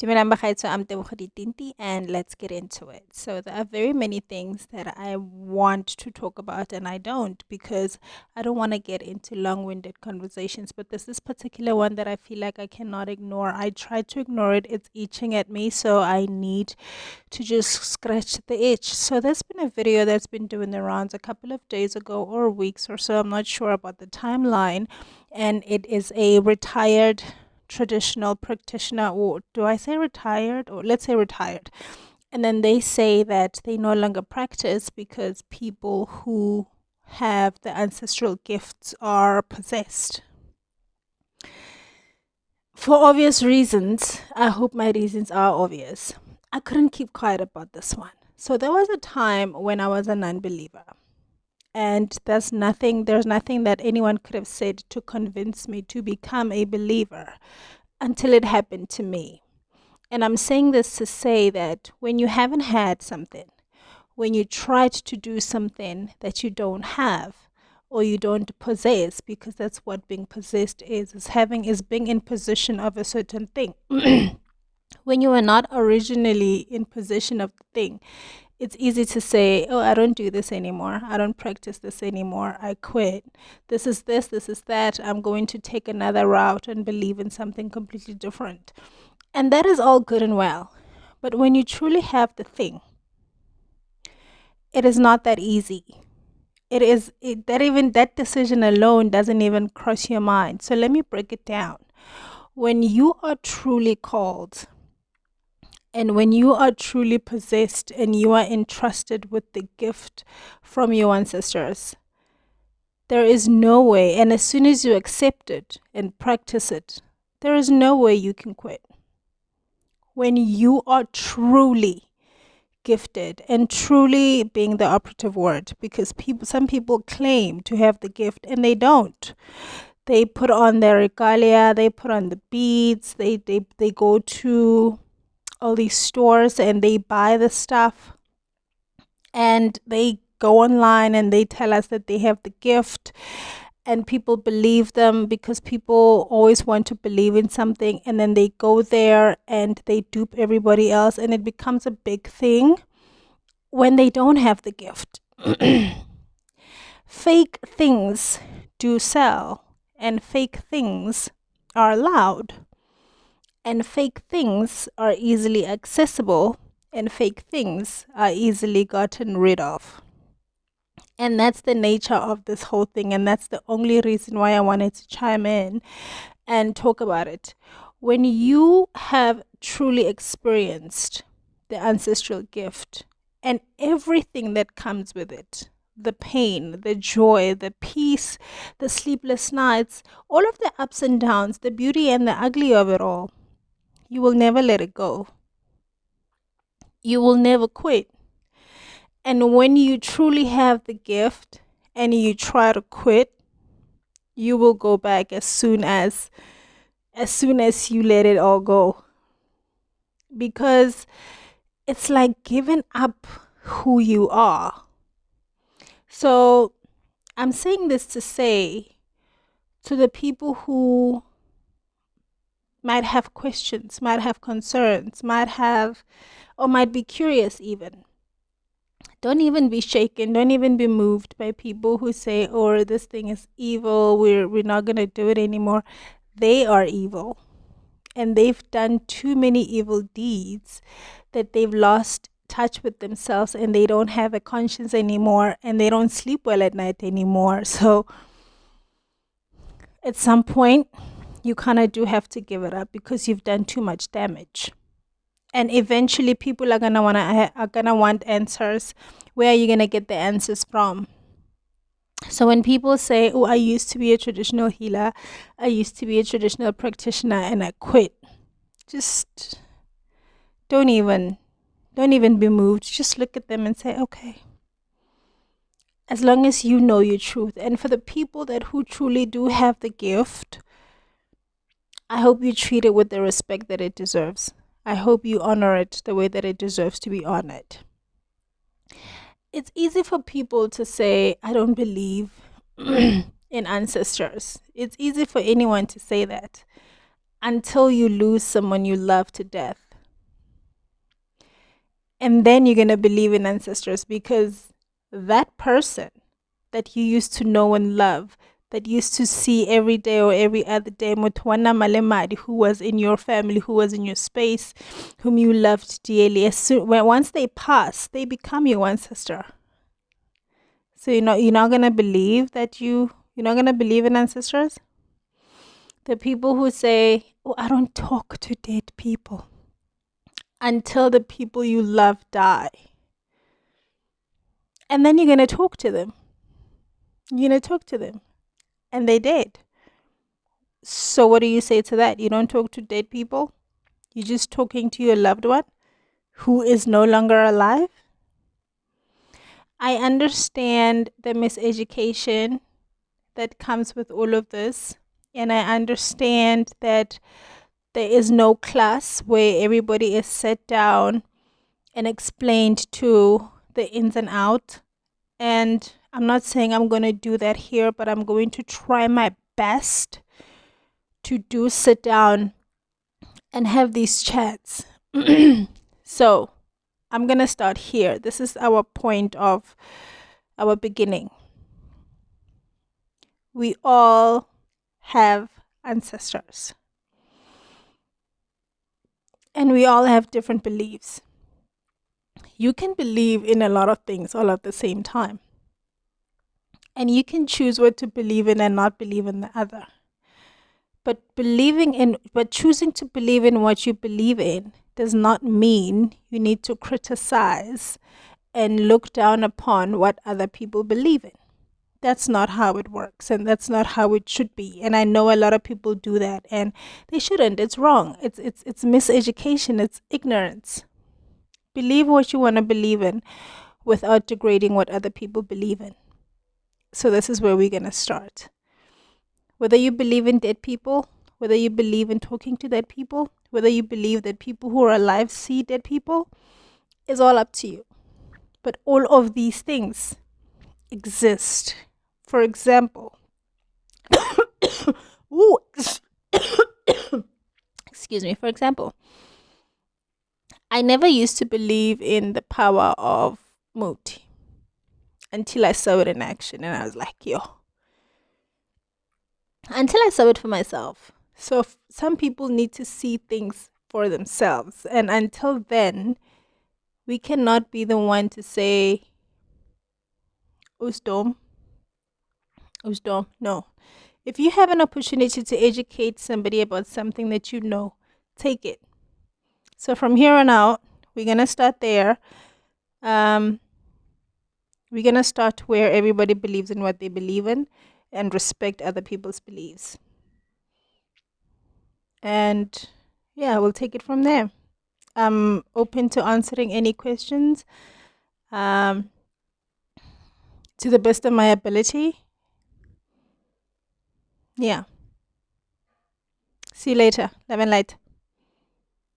Dumelang bagaetsho, I'm Tebogo Tinti, and let's get into it. So there are very many things that I want to talk about and I don't, because I don't want to get into long-winded conversations, but there's this particular one that I feel like I cannot ignore. I try to ignore it, it's itching at me, so I need to just scratch the itch. So there's been a video that's been doing the rounds a couple of days ago or weeks or so, I'm not sure about the timeline, and it is a retired traditional practitioner, or do I say retired, or let's say retired, and then they say that they no longer practice because people who have the ancestral gifts are possessed. For obvious reasons, I hope my reasons are obvious, I couldn't keep quiet about this one. So there was a time when I was a non-believer, and there's nothing that anyone could have said to convince me to become a believer until it happened to me. And I'm saying this to say that when you haven't had something, when you tried to do something that you don't have or you don't possess, because that's what being possessed is being in possession of a certain thing. When you are not originally in possession of the thing, it's easy to say, oh, I don't do this anymore. I don't practice this anymore. I quit. This is that. I'm going to take another route and believe in something completely different. And that is all good and well. But when you truly have the thing, it is not that easy. That decision alone doesn't even cross your mind. So let me break it down. When you are truly called, and when you are truly possessed and you are entrusted with the gift from your ancestors, there is no way, and as soon as you accept it and practice it, there is no way you can quit. When you are truly gifted, and truly being the operative word, because some people claim to have the gift and they don't. They put on their regalia, they put on the beads, they go to all these stores and they buy the stuff, and they go online and they tell us that they have the gift, and people believe them because people always want to believe in something, and then they go there and they dupe everybody else, and it becomes a big thing when they don't have the gift. Fake things do sell, and fake things are allowed, and fake things are easily accessible, and fake things are easily gotten rid of. And that's the nature of this whole thing, and that's the only reason why I wanted to chime in and talk about it. When you have truly experienced the ancestral gift and everything that comes with it, the pain, the joy, the peace, the sleepless nights, all of the ups and downs, the beauty and the ugly of it all, you will never let it go. You will never quit. And when you truly have the gift and you try to quit, you will go back as soon as you let it all go. Because it's like giving up who you are. So I'm saying this to say to the people who might have questions, might have concerns, might be curious even. Don't even be shaken. Don't even be moved by people who say, oh, this thing is evil. We're not going to do it anymore. They are evil. And they've done too many evil deeds that they've lost touch with themselves, and they don't have a conscience anymore, and they don't sleep well at night anymore. So at some point, you kind of do have to give it up because you've done too much damage. And eventually people are gonna want answers. Where are you gonna get the answers from? So when people say, oh, I used to be a traditional healer, I used to be a traditional practitioner and I quit, just don't even be moved. Just look at them and say, okay, as long as you know your truth. And for the people who truly do have the gift, I hope you treat it with the respect that it deserves. I hope you honor it the way that it deserves to be honored. It's easy for people to say, I don't believe in ancestors. It's easy for anyone to say that until you lose someone you love to death. And then you're going to believe in ancestors, because that person that you used to know and love, that used to see every day or every other day, Mutwana Malemadi, who was in your family, who was in your space, whom you loved dearly, once they pass, they become your ancestor. So you're not gonna believe you're not gonna believe in ancestors. The people who say, "Oh, I don't talk to dead people," until the people you love die, and then you're gonna talk to them. You're gonna talk to them, and they did. So what do you say to that? You don't talk to dead people? You're just talking to your loved one who is no longer alive? I understand the miseducation that comes with all of this. And I understand that there is no class where everybody is set down and explained to the ins and out. And I'm not saying I'm going to do that here, but I'm going to try my best to sit down and have these chats. So I'm going to start here. This is our point of our beginning. We all have ancestors, and we all have different beliefs. You can believe in a lot of things all at the same time, and you can choose what to believe in and not believe in the other. But choosing to believe in what you believe in does not mean you need to criticize and look down upon what other people believe in. That's not how it works, and that's not how it should be. And I know a lot of people do that, and they shouldn't. It's wrong. It's miseducation. It's ignorance. Believe what you want to believe in without degrading what other people believe in. So this is where we're going to start. Whether you believe in dead people, whether you believe in talking to dead people, whether you believe that people who are alive see dead people, is all up to you. But all of these things exist. For example, ooh, excuse me. For example, I never used to believe in the power of Muti until I saw it in action, and I was like, yo. Until I saw it for myself. So some people need to see things for themselves, and until then, we cannot be the one to say, Usdom, Usdom. No. If you have an opportunity to educate somebody about something that you know, take it. So from here on out, we're going to start there. We're going to start where everybody believes in what they believe in and respect other people's beliefs. And yeah, we'll take it from there. I'm open to answering any questions to the best of my ability. Yeah. See you later. Love and light.